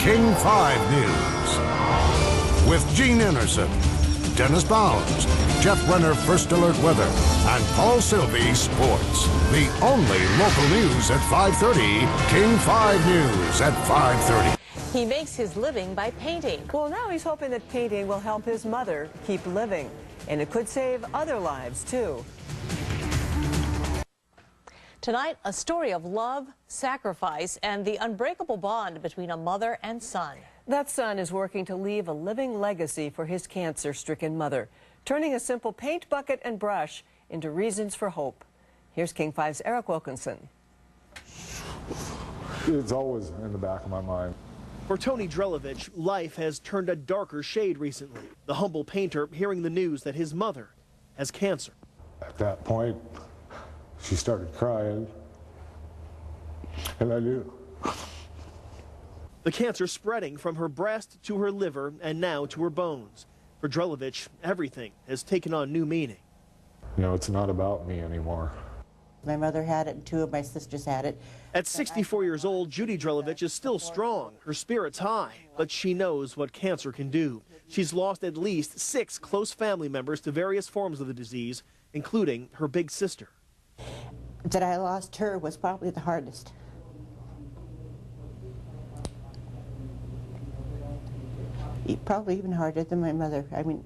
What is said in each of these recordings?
King 5 News. With Gene Anderson, Dennis Bounds, Jeff Renner First Alert Weather, and Paul Sylvie Sports. The only local news at 5:30, King 5 News at 5:30. He makes his living by painting. Well, now he's hoping that painting will help his mother keep living. And it could save other lives, too. Tonight, a story of love, sacrifice, and the unbreakable bond between a mother and son. That son is working to leave a living legacy for his cancer-stricken mother, turning a simple paint bucket and brush into reasons for hope. Here's King 5's Eric Wilkinson. It's always in the back of my mind. For Tony Drelovich, life has turned a darker shade recently. The humble painter hearing the news that his mother has cancer. At that point, she started crying, and I knew. The cancer spreading from her breast to her liver and now to her bones. For Drelovich, everything has taken on new meaning. You know, it's not about me anymore. My mother had it and two of my sisters had it. At 64 years old, Judy Drelovich is still strong. Her spirit's high, but she knows what cancer can do. She's lost at least 6 close family members to various forms of the disease, including her big sister. That I lost her was probably the hardest. Probably even harder than my mother. I mean,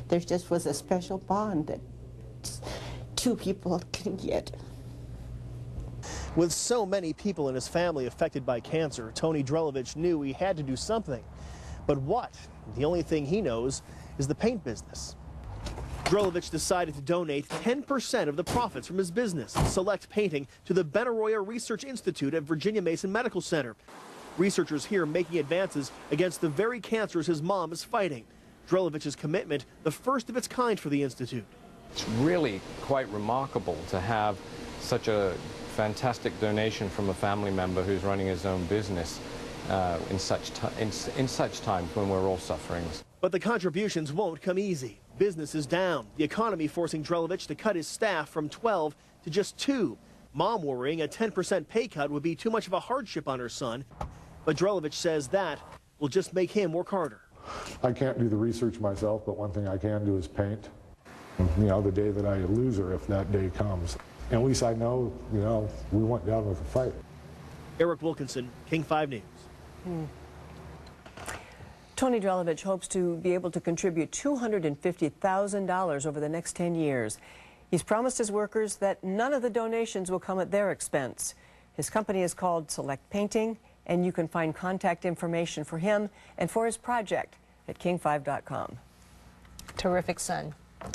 there just was a special bond that two people can get. With so many people in his family affected by cancer, Tony Drelovich knew he had to do something. But what? The only thing he knows is the paint business. Drelovich decided to donate 10% of the profits from his business, Select Painting, to the Benaroya Research Institute at Virginia Mason Medical Center. Researchers here making advances against the very cancers his mom is fighting. Drelovich's commitment, the first of its kind for the Institute. It's really quite remarkable to have such a fantastic donation from a family member who's running his own business in such times when we're all suffering. But the contributions won't come easy. Business is down. The economy forcing Drelovich to cut his staff from 12 to just 2. Mom worrying a 10% pay cut would be too much of a hardship on her son. But Drelovich says that will just make him work harder. I can't do the research myself, but one thing I can do is paint. You know, the day that I lose her, if that day comes. At least I know, you know, we went down with a fight. Eric Wilkinson, King 5 News. Tony Drelovich hopes to be able to contribute $250,000 over the next 10 years. He's promised his workers that none of the donations will come at their expense. His company is called Select Painting, and you can find contact information for him and for his project at king5.com. Terrific son.